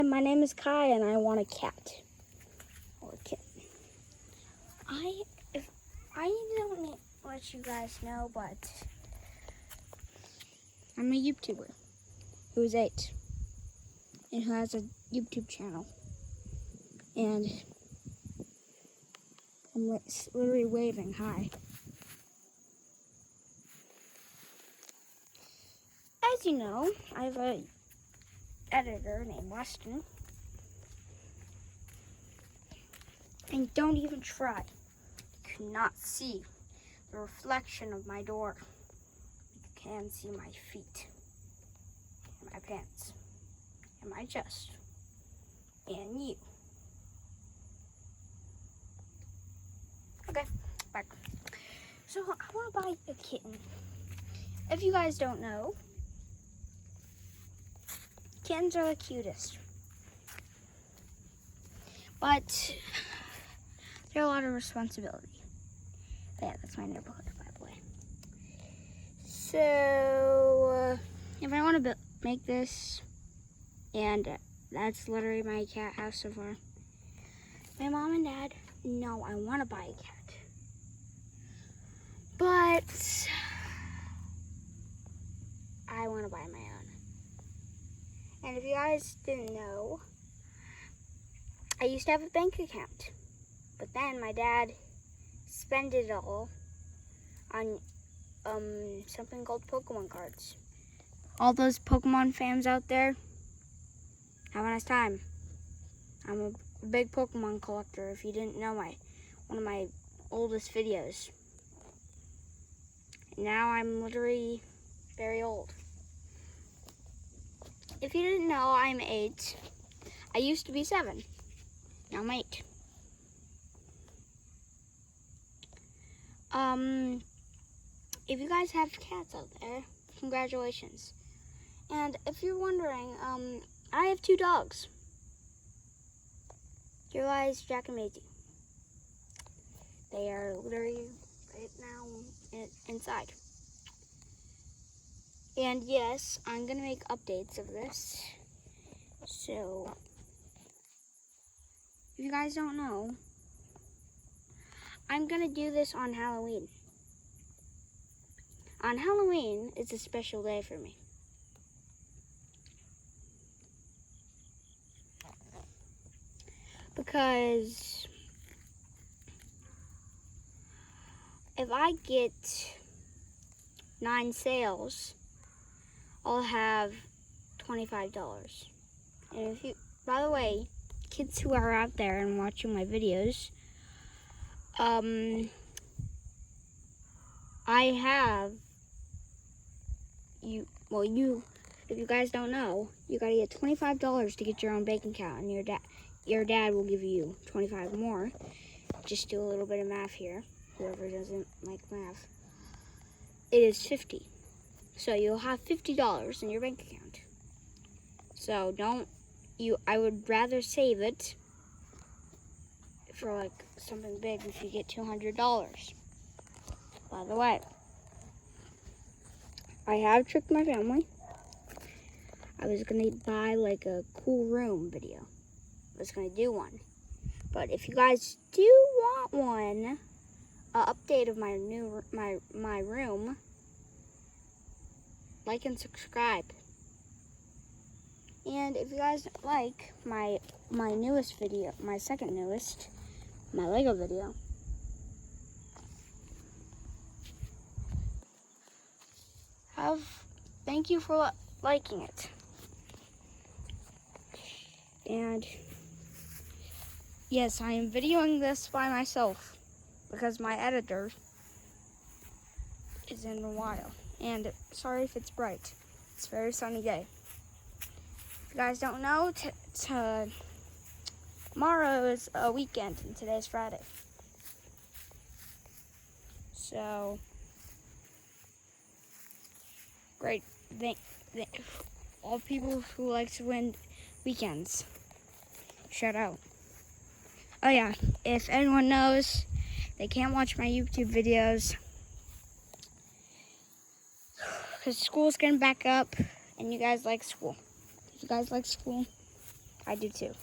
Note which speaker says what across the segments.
Speaker 1: My name is Kai and I want a cat. Or a kitten. I don't let you guys know, but I'm a YouTuber who's 8 and who has a YouTube channel. And I'm literally waving hi. As you know, I have a editor named Weston. And don't even try. You cannot see the reflection of my door. You can see my feet, and my pants, and my chest, and you. Okay, back. So I want to buy a kitten. If you guys don't know, kittens are the cutest. But they're a lot of responsibility. Yeah, that's my neighborhood, by the way. So, if I want to make this, and that's literally my cat house so far. My mom and dad know I want to buy a cat. But I want to buy my own. And if you guys didn't know, I used to have a bank account. But then my dad spent it all on something called Pokemon cards. All those Pokemon fans out there, have a nice time. I'm a big Pokemon collector. If you didn't know, one of my oldest videos. Now I'm literally very old. If you didn't know, I'm 8. I used to be 7. Now I'm 8. If you guys have cats out there, congratulations. And if you're wondering, I have 2 dogs. Here lies Jack and Maisie. They are literally right now inside. And yes, I'm gonna make updates of this. So, if you guys don't know, I'm gonna do this on Halloween. On Halloween, it's a special day for me. Because if I get 9 sales, I'll have $25. And if you, by the way, kids who are out there and watching my videos, I have if you guys don't know, you gotta get $25 to get your own bank account, and your dad will give you 25 more. Just do a little bit of math here. Whoever doesn't like math, it is 50. So you'll have $50 in your bank account. So I would rather save it for like something big if you get $200. By the way, I have tricked my family. I was gonna buy like a cool room video. I was gonna do one. But if you guys do want one, an update of my my room, like and subscribe. And if you guys like my newest video, my second newest, my Lego video, thank you for liking it. And yes, I am videoing this by myself because my editor is in the wild. And sorry if it's bright. It's a very sunny day. If you guys don't know, tomorrow is a weekend and today's Friday. So, great. All people who like to win weekends, shout out. Oh yeah, if anyone knows, they can't watch my YouTube videos because school's getting back up and you guys like school. If you guys like school, I do too.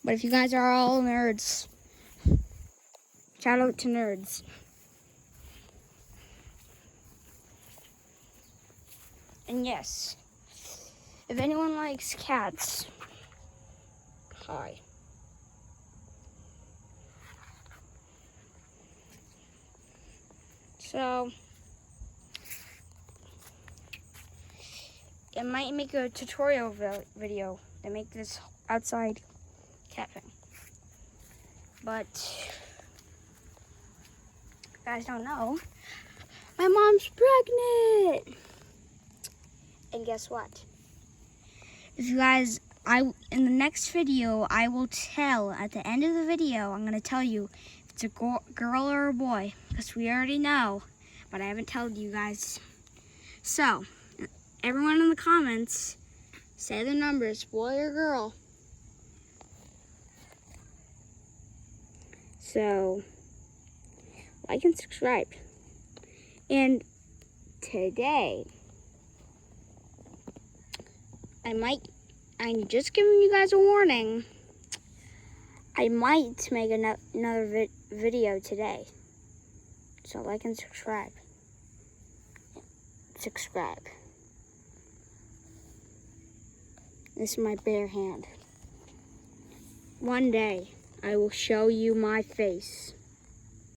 Speaker 1: But if you guys are all nerds, shout out to nerds. And yes, if anyone likes cats, hi. So, I might make a tutorial video to make this outside cat thing. But, if you guys don't know, my mom's pregnant! And guess what? If you guys, in the next video, I will tell, at the end of the video, I'm going to tell you if it's a girl or a boy, because we already know, but I haven't told you guys. So, everyone in the comments, say the numbers, boy or girl. So, like and subscribe. And today, I'm just giving you guys a warning. I might make another video today. So like and subscribe. Subscribe. This is my bare hand. One day, I will show you my face.